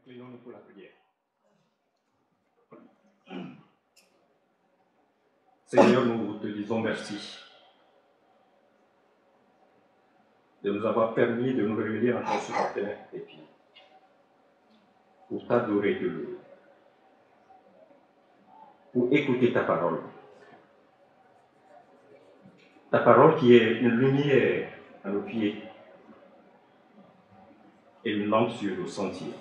Inclinons-nous pour la prière. Seigneur, nous te disons merci de nous avoir permis de nous réunir encore sur la terre et puis pour t'adorer de l'eau, pour écouter ta parole. Ta parole qui est une lumière à nos pieds et une lampe sur nos sentiers.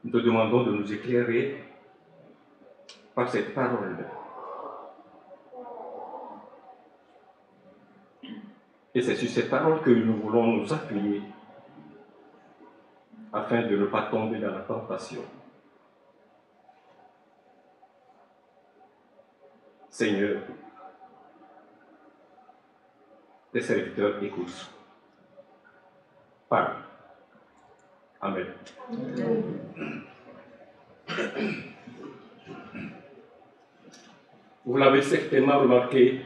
Nous te demandons de nous éclairer par cette parole. Et c'est sur cette parole que nous voulons nous appuyer afin de ne pas tomber dans la tentation. Seigneur, tes serviteurs écoutent. Parle. Amen. Vous l'avez certainement remarqué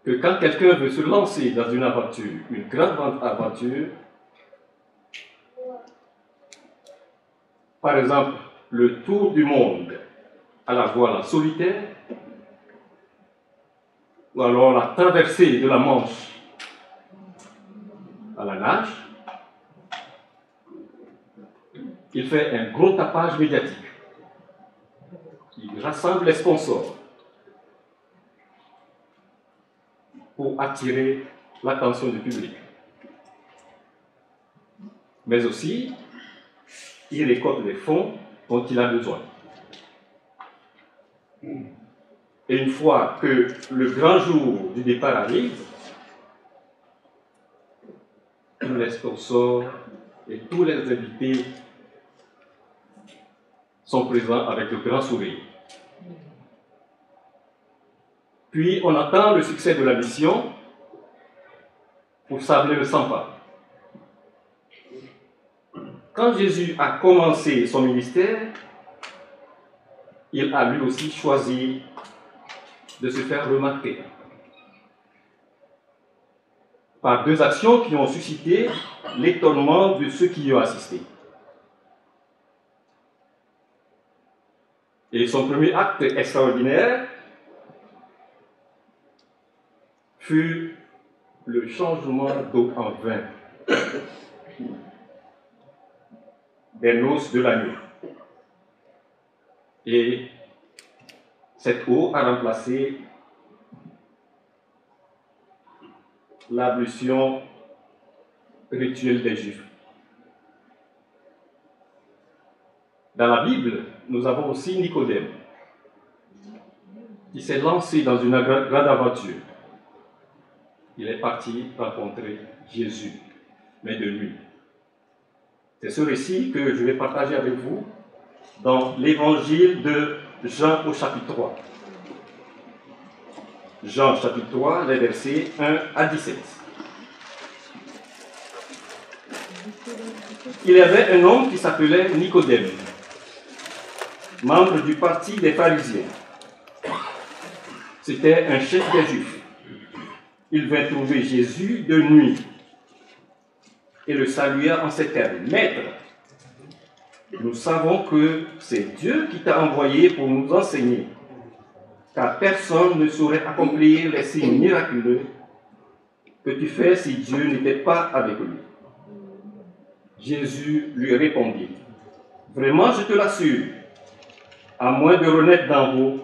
que quand quelqu'un veut se lancer dans une aventure, une grande aventure, par exemple le tour du monde à la voile en solitaire, ou alors la traversée de la Manche à la nage, il fait un gros tapage médiatique. Il rassemble les sponsors pour attirer l'attention du public. Mais aussi, il récolte les fonds dont il a besoin. Et une fois que le grand jour du départ arrive, tous les sponsors et tous les invités sont présents avec le grand sourire. Puis on attend le succès de la mission pour sabler le 100 pas. Quand Jésus a commencé son ministère, il a lui aussi choisi de se faire remarquer par deux actions qui ont suscité l'étonnement de ceux qui y ont assisté. Et son premier acte extraordinaire fut le changement d'eau en vin des noces de l'agneau. Et cette eau a remplacé l'ablution rituelle des Juifs. Dans la Bible, nous avons aussi Nicodème, qui s'est lancé dans une grande aventure. Il est parti rencontrer Jésus, mais de nuit. C'est ce récit que je vais partager avec vous dans l'évangile de Jean au chapitre 3. Jean chapitre 3, les versets 1 à 17. Il y avait un homme qui s'appelait Nicodème, membre du parti des pharisiens. C'était un chef des Juifs. Il vint trouver Jésus de nuit et le salua en ces termes: Maître, nous savons que c'est Dieu qui t'a envoyé pour nous enseigner, car personne ne saurait accomplir les signes miraculeux que tu fais si Dieu n'était pas avec lui. Jésus lui répondit: Vraiment, je te l'assure, à moins de renaître d'en haut,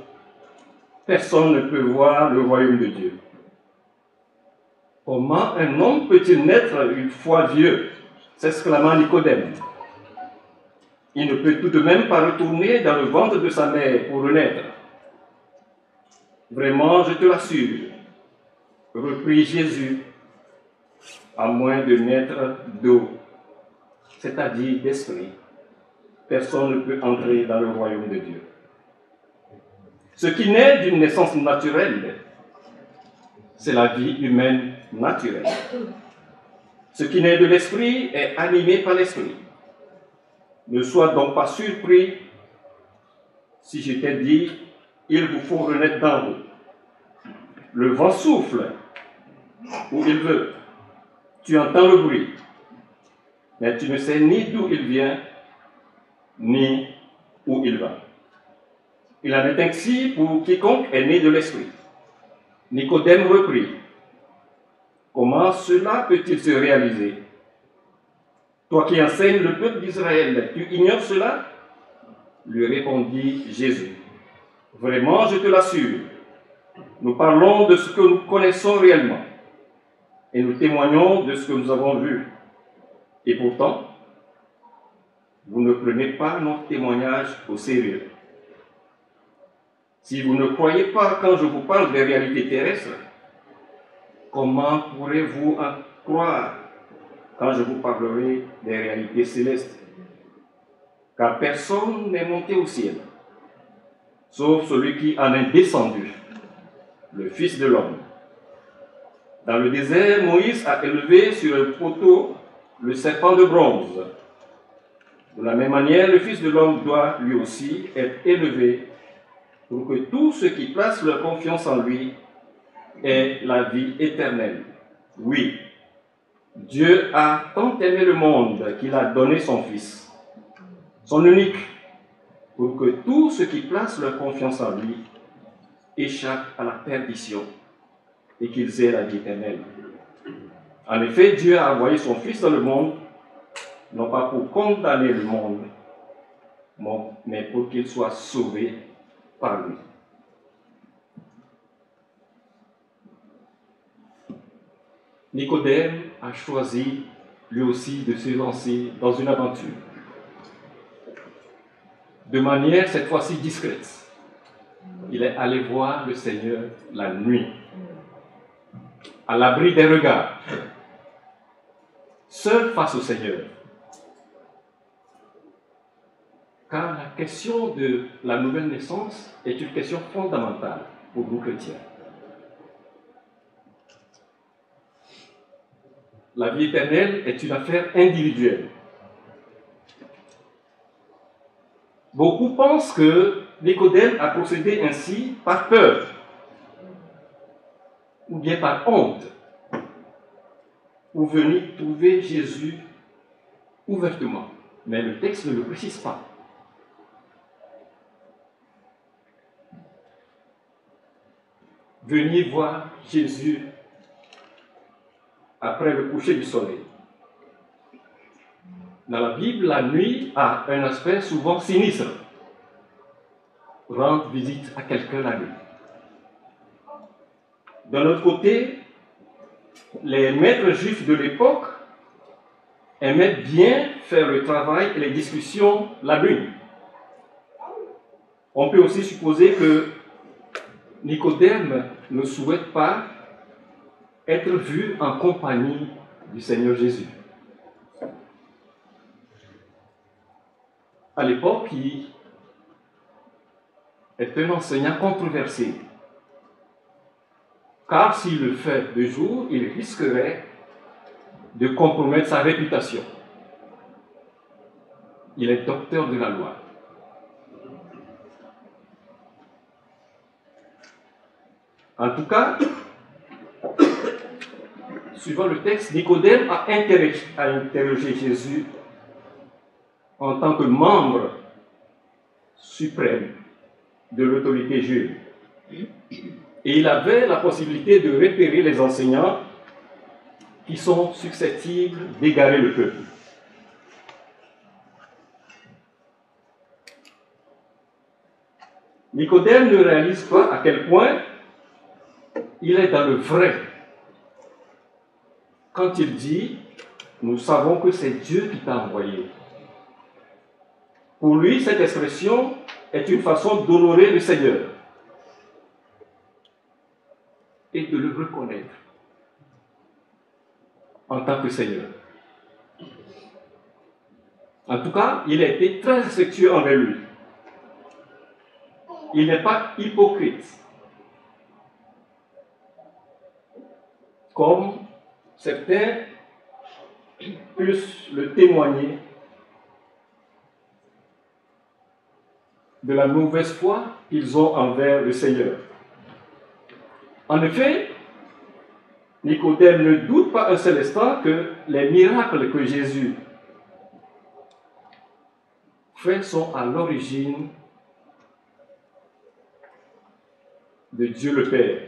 personne ne peut voir le royaume de Dieu. Comment un homme peut-il naître une fois vieux? S'exclama Nicodème. Il ne peut tout de même pas retourner dans le ventre de sa mère pour renaître. Vraiment, je te l'assure, reprit Jésus, à moins de naître d'eau, c'est-à-dire d'esprit, personne ne peut entrer dans le royaume de Dieu. Ce qui naît d'une naissance naturelle, c'est la vie humaine naturelle. Ce qui naît de l'esprit est animé par l'esprit. Ne sois donc pas surpris si je t'ai dit: il vous faut renaître d'en haut. Le vent souffle où il veut, Tu entends le bruit, mais tu ne sais ni d'où il vient, ni où il va. Il en est ainsi pour quiconque est né de l'Esprit. Nicodème reprit. Comment cela peut-il se réaliser? Toi qui enseignes le peuple d'Israël, tu ignores cela? Lui répondit Jésus. Vraiment, je te l'assure, nous parlons de ce que nous connaissons réellement et nous témoignons de ce que nous avons vu. Et pourtant, vous ne prenez pas notre témoignage au sérieux. Si vous ne croyez pas quand je vous parle des réalités terrestres, comment pourrez-vous en croire quand je vous parlerai des réalités célestes? Car personne n'est monté au ciel, sauf celui qui en est descendu, le Fils de l'homme. Dans le désert, Moïse a élevé sur un poteau le serpent de bronze. De la même manière, le Fils de l'homme doit lui aussi être élevé pour que tous ceux qui placent leur confiance en lui aient la vie éternelle. Oui, Dieu a tant aimé le monde qu'il a donné son Fils, son unique, pour que tous ceux qui placent leur confiance en lui échappent à la perdition et qu'ils aient la vie éternelle. En effet, Dieu a envoyé son Fils dans le monde, non pas pour condamner le monde, mais pour qu'il soit sauvé par lui. Nicodème a choisi lui aussi de se lancer dans une aventure, de manière cette fois-ci discrète. Il est allé voir le Seigneur la nuit, à l'abri des regards, seul face au Seigneur. Car la question de la nouvelle naissance est une question fondamentale pour nous chrétiens. La vie éternelle est une affaire individuelle. Beaucoup pensent que Nicodème a procédé ainsi par peur ou bien par honte, ou venir trouver Jésus ouvertement. Mais le texte ne le précise pas. Venir voir Jésus après le coucher du soleil. Dans la Bible, la nuit a un aspect souvent sinistre. Rendre visite à quelqu'un la nuit. D'un autre côté, les maîtres juifs de l'époque aimaient bien faire le travail et les discussions la nuit. On peut aussi supposer que Nicodème ne souhaite pas être vu en compagnie du Seigneur Jésus. À l'époque, il est un enseignant controversé. Car s'il le fait de jour, il risquerait de compromettre sa réputation. Il est docteur de la loi. En tout cas, suivant le texte, Nicodème a interrogé Jésus en tant que membre suprême de l'autorité juive. Et il avait la possibilité de repérer les enseignants qui sont susceptibles d'égarer le peuple. Nicodème ne réalise pas à quel point il est dans le vrai quand il dit « Nous savons que c'est Dieu qui t'a envoyé ». Pour lui, cette expression est une façon d'honorer le Seigneur et de le reconnaître en tant que Seigneur. En tout cas, il a été très respectueux envers lui. Il n'est pas hypocrite, comme certains puissent le témoigner de la mauvaise foi qu'ils ont envers le Seigneur. En effet, Nicodème ne doute pas un seul instant que les miracles que Jésus fait sont à l'origine de Dieu le Père.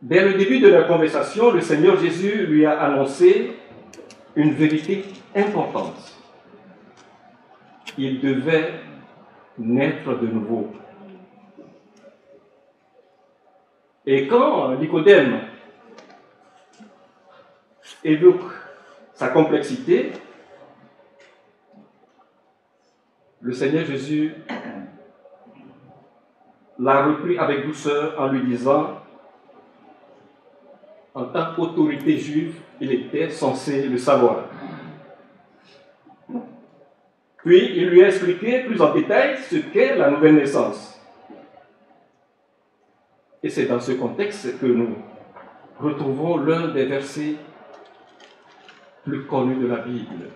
Dès le début de la conversation, le Seigneur Jésus lui a annoncé une vérité importante. Il devait naître de nouveau. Et quand Nicodème évoque sa complexité, le Seigneur Jésus l'a repris avec douceur en lui disant, en tant qu'autorité juive, il était censé le savoir. Puis il lui a expliqué plus en détail ce qu'est la nouvelle naissance. Et c'est dans ce contexte que nous retrouvons l'un des versets plus connus de la Bible,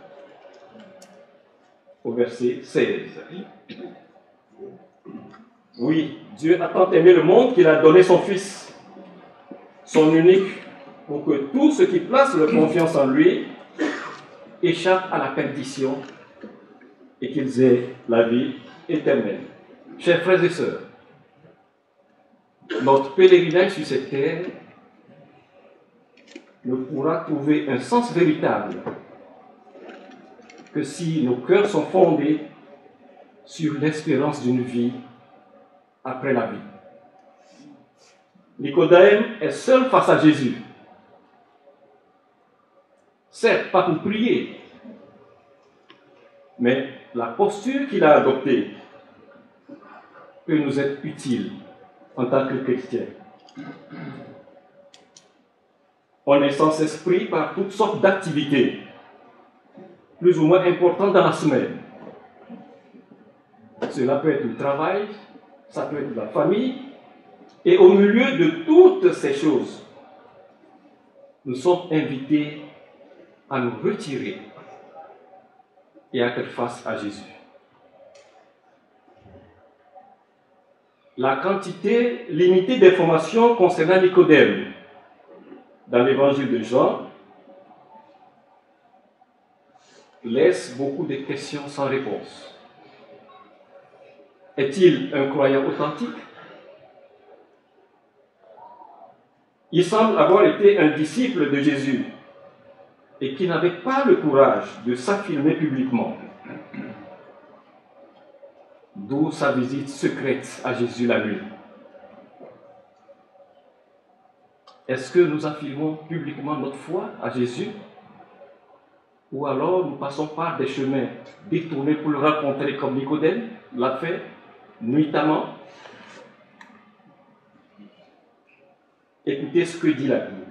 au verset 16. Oui, Dieu a tant aimé le monde qu'il a donné son Fils, son unique, pour que tous ceux qui placent leur confiance en lui échappent à la perdition et qu'ils aient la vie éternelle. Chers frères et sœurs, notre pèlerinage sur cette terre ne pourra trouver un sens véritable que si nos cœurs sont fondés sur l'espérance d'une vie après la vie. Nicodème est seul face à Jésus. Certes, pas pour prier, mais la posture qu'il a adoptée peut nous être utile en tant que chrétien. On est sans cesse pris par toutes sortes d'activités, plus ou moins importantes dans la semaine. Cela peut être le travail, ça peut être la famille, et au milieu de toutes ces choses, nous sommes invités à nous retirer et à faire face à Jésus. La quantité limitée d'informations concernant Nicodème dans l'évangile de Jean laisse beaucoup de questions sans réponse. Est-il un croyant authentique? Il semble avoir été un disciple de Jésus et qui n'avait pas le courage de s'affirmer publiquement. D'où sa visite secrète à Jésus la nuit. Est-ce que nous affirmons publiquement notre foi à Jésus? Ou alors nous passons par des chemins détournés pour le rencontrer comme Nicodème l'a fait nuitamment? Écoutez ce que dit la Bible.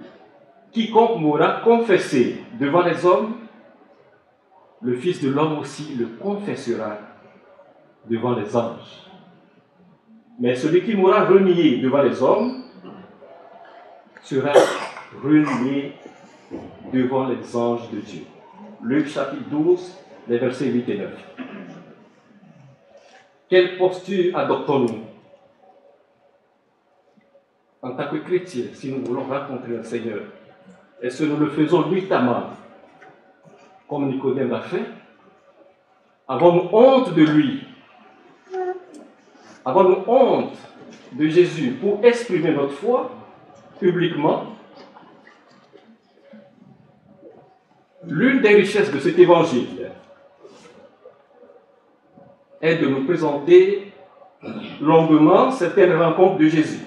Quiconque m'aura confessé devant les hommes, le Fils de l'homme aussi le confessera devant les anges. Mais celui qui m'aura renié devant les hommes sera renié devant les anges de Dieu. Luc chapitre 12, les versets 8 et 9. Quelle posture adoptons-nous en tant que chrétiens si nous voulons rencontrer le Seigneur? Est-ce que nous le faisons nuitamment comme Nicodème l'a fait? Avons-nous honte de lui? Avons-nous honte de Jésus pour exprimer notre foi publiquement? L'une des richesses de cet évangile est de nous présenter longuement certaines rencontres de Jésus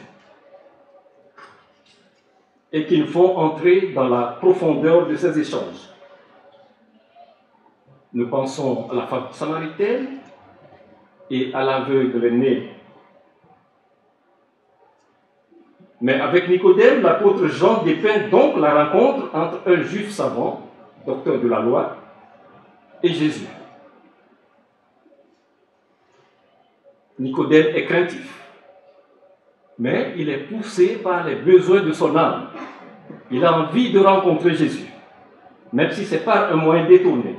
et qui nous font entrer dans la profondeur de ces échanges. Nous pensons à la femme samaritaine et à l'aveugle né. Mais avec Nicodème, l'apôtre Jean dépeint donc la rencontre entre un juif savant, docteur de la loi, et Jésus. Nicodème est craintif, mais il est poussé par les besoins de son âme. Il a envie de rencontrer Jésus, même si ce n'est pas un moyen détourné.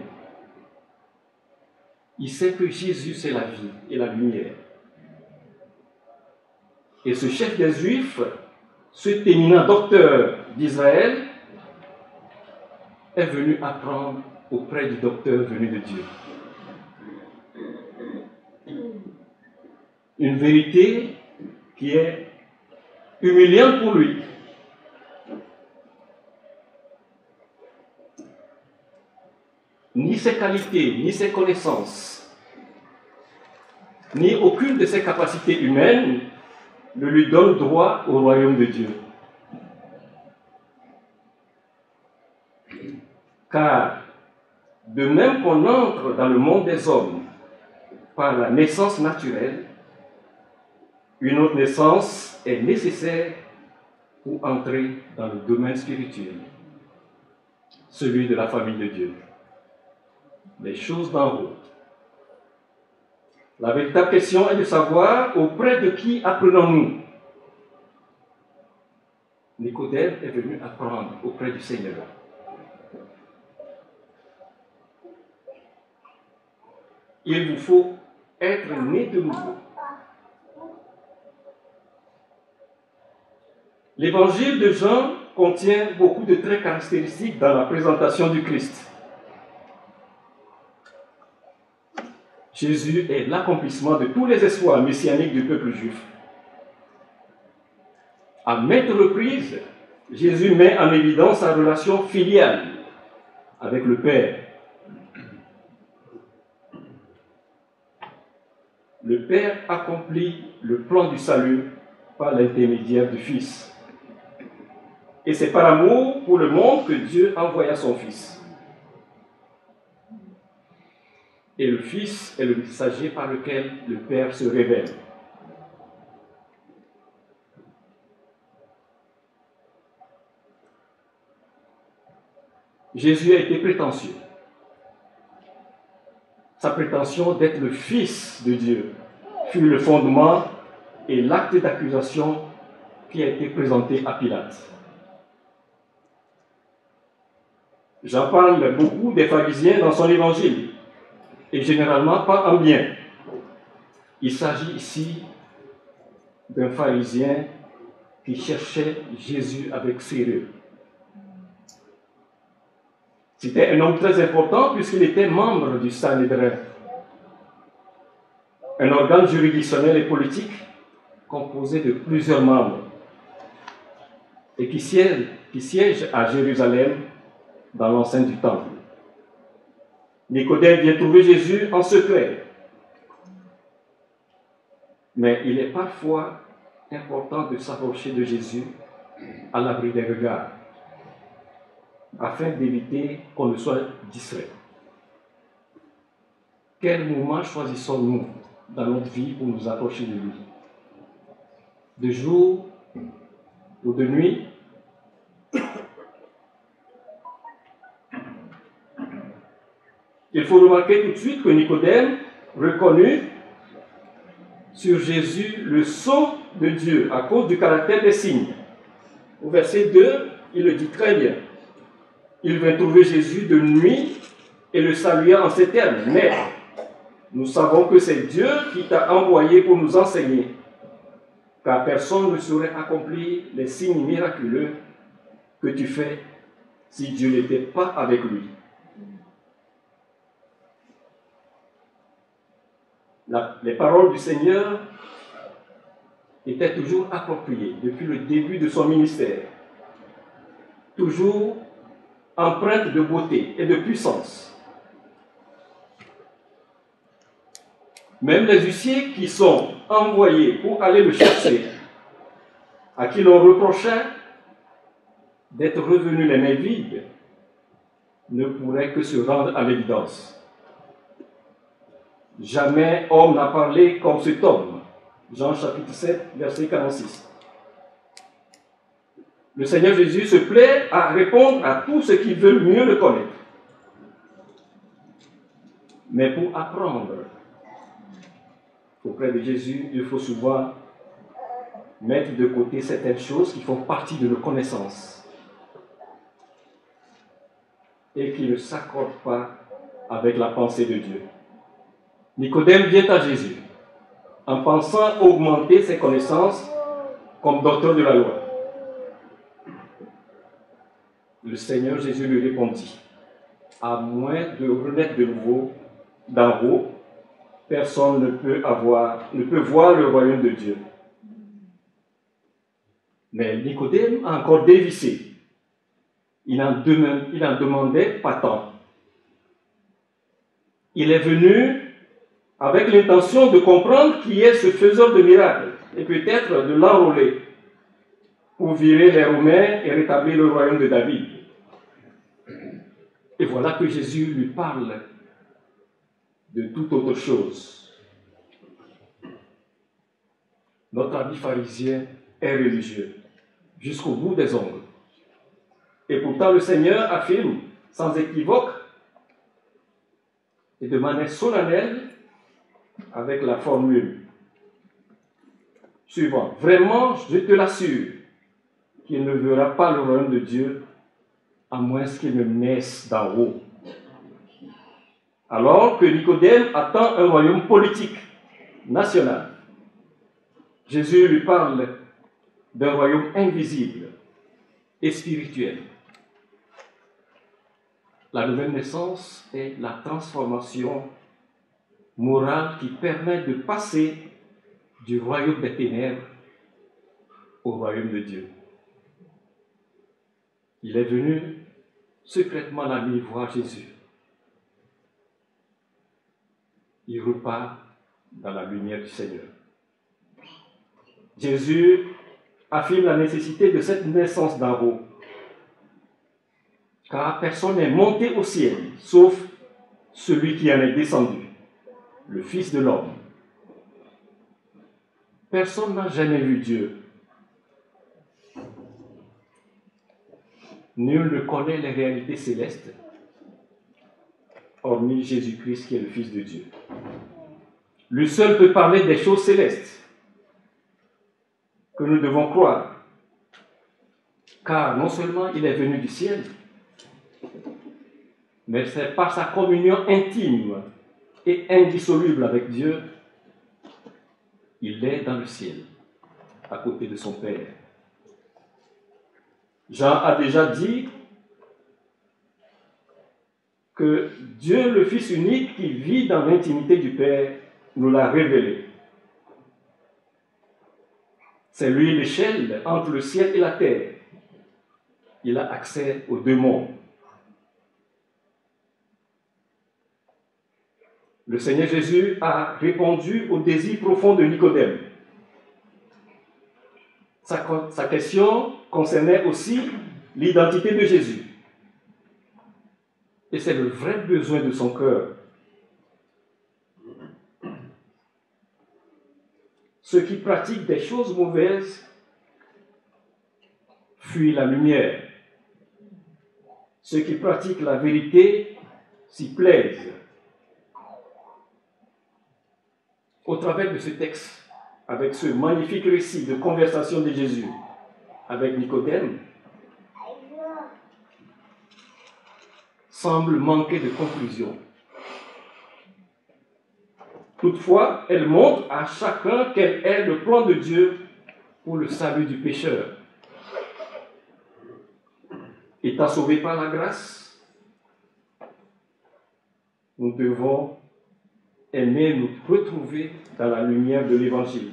Il sait que Jésus, c'est la vie et la lumière. Et ce chef des Juifs, cet éminent docteur d'Israël, est venu apprendre auprès du docteur venu de Dieu. Une vérité qui est humiliante pour lui. Ni ses qualités, ni ses connaissances, ni aucune de ses capacités humaines ne lui donne droit au royaume de Dieu. Car de même qu'on entre dans le monde des hommes par la naissance naturelle, une autre naissance est nécessaire pour entrer dans le domaine spirituel, celui de la famille de Dieu. Les choses d'en haut. La véritable question est de savoir auprès de qui apprenons-nous. Nicodème est venu apprendre auprès du Seigneur. Il vous faut être né de nouveau. L'évangile de Jean contient beaucoup de traits caractéristiques dans la présentation du Christ. Jésus est l'accomplissement de tous les espoirs messianiques du peuple juif. À maintes reprises, Jésus met en évidence sa relation filiale avec le Père. Le Père accomplit le plan du salut par l'intermédiaire du Fils. Et c'est par amour pour le monde que Dieu envoya son Fils. Et le Fils est le messager par lequel le Père se révèle. Jésus a été prétentieux. Sa prétention d'être le Fils de Dieu fut le fondement et l'acte d'accusation qui a été présenté à Pilate. J'en parle beaucoup des pharisiens dans son évangile, et généralement pas en bien. Il s'agit ici d'un pharisien qui cherchait Jésus avec sérieux. C'était un homme très important puisqu'il était membre du Sanhédrin, un organe juridictionnel et politique composé de plusieurs membres et qui siège à Jérusalem dans l'enceinte du temple. Nicodème vient trouver Jésus en secret. Mais il est parfois important de s'approcher de Jésus à l'abri des regards, afin d'éviter qu'on ne soit distrait. Quel moment choisissons-nous dans notre vie pour nous approcher de lui? De jour ou de nuit? Il faut remarquer tout de suite que Nicodème reconnut sur Jésus le sceau de Dieu à cause du caractère des signes. Au verset 2, il le dit très bien. Il vint trouver Jésus de nuit et le salua en ces termes. Maître, nous savons que c'est Dieu qui t'a envoyé pour nous enseigner, car personne ne saurait accomplir les signes miraculeux que tu fais si Dieu n'était pas avec lui. Les paroles du Seigneur étaient toujours appropriées depuis le début de son ministère, toujours empreintes de beauté et de puissance. Même les huissiers qui sont envoyés pour aller le chercher, à qui l'on reprochait d'être revenus les mains vides, ne pourraient que se rendre à l'évidence. Jamais homme n'a parlé comme cet homme. Jean chapitre 7, verset 46. Le Seigneur Jésus se plaît à répondre à tous ceux qui veulent mieux le connaître. Mais pour apprendre auprès de Jésus, il faut souvent mettre de côté certaines choses qui font partie de nos connaissances et qui ne s'accordent pas avec la pensée de Dieu. Nicodème vient à Jésus en pensant augmenter ses connaissances comme docteur de la loi. Le Seigneur Jésus lui répondit, à moins de renaître de nouveau d'en haut, personne ne peut voir le royaume de Dieu. Mais Nicodème a encore dévissé. Il en demandait pas tant. Il est venu avec l'intention de comprendre qui est ce faiseur de miracles et peut-être de l'enrôler pour virer les Romains et rétablir le royaume de David. Et voilà que Jésus lui parle de toute autre chose. Notre ami pharisien est religieux jusqu'au bout des ongles. Et pourtant le Seigneur affirme sans équivoque et de manière solennelle avec la formule suivante. Vraiment, je te l'assure, qu'il ne verra pas le royaume de Dieu à moins qu'il ne naisse d'en haut. Alors que Nicodème attend un royaume politique, national, Jésus lui parle d'un royaume invisible et spirituel. La nouvelle naissance est la transformation morale qui permet de passer du royaume des ténèbres au royaume de Dieu. Il est venu secrètement la nuit voir Jésus. Il repart dans la lumière du Seigneur. Jésus affirme la nécessité de cette naissance d'en haut, car personne n'est monté au ciel, sauf celui qui en est descendu, le Fils de l'homme. Personne n'a jamais vu Dieu. Nul ne connaît les réalités célestes, hormis Jésus-Christ qui est le Fils de Dieu. Lui seul peut parler des choses célestes que nous devons croire, car non seulement il est venu du ciel, mais c'est par sa communion intime et indissoluble avec Dieu, il est dans le ciel, à côté de son Père. Jean a déjà dit que Dieu, le Fils unique qui vit dans l'intimité du Père, nous l'a révélé. C'est lui l'échelle entre le ciel et la terre. Il a accès aux deux mondes. Le Seigneur Jésus a répondu au désir profond de Nicodème. Sa question concernait aussi l'identité de Jésus. Et c'est le vrai besoin de son cœur. Ceux qui pratiquent des choses mauvaises fuient la lumière. Ceux qui pratiquent la vérité s'y plaisent. Au travers de ce texte, avec ce magnifique récit de conversation de Jésus avec Nicodème, semble manquer de conclusion. Toutefois, elle montre à chacun quel est le plan de Dieu pour le salut du pécheur. Étant sauvé par la grâce, nous devons aimer nous retrouver dans la lumière de l'Évangile,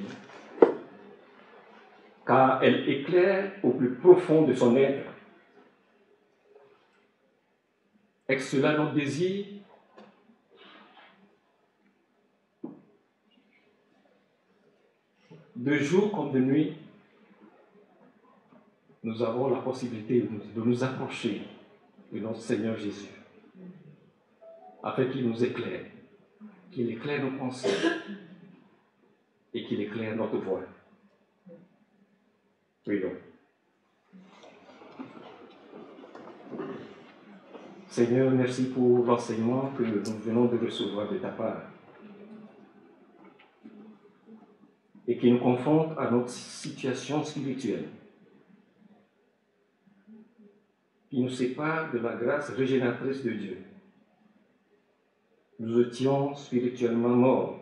car elle éclaire au plus profond de son être. Est-ce cela notre désir? De jour comme de nuit, nous avons la possibilité de nous approcher de notre Seigneur Jésus, afin qu'il nous éclaire, qu'il éclaire nos pensées et qu'il éclaire notre voie. Prions. Seigneur, merci pour l'enseignement que nous venons de recevoir de ta part et qui nous confronte à notre situation spirituelle, qui nous sépare de la grâce régénératrice de Dieu. Nous étions spirituellement morts.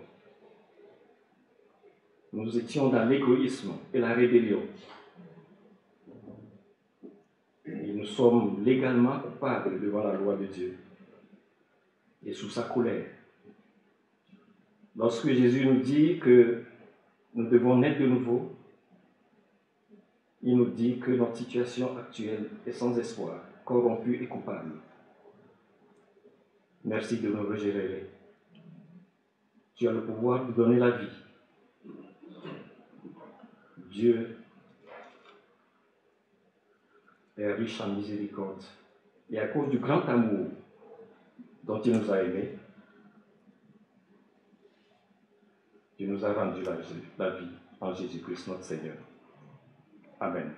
Nous étions dans l'égoïsme et la rébellion. Et nous sommes légalement coupables devant la loi de Dieu et sous sa colère. Lorsque Jésus nous dit que nous devons naître de nouveau, il nous dit que notre situation actuelle est sans espoir, corrompue et coupable. Merci de nous régénérer. Tu as le pouvoir de donner la vie. Dieu est riche en miséricorde. Et à cause du grand amour dont il nous a aimés, il nous a rendu la vie en Jésus-Christ notre Seigneur. Amen.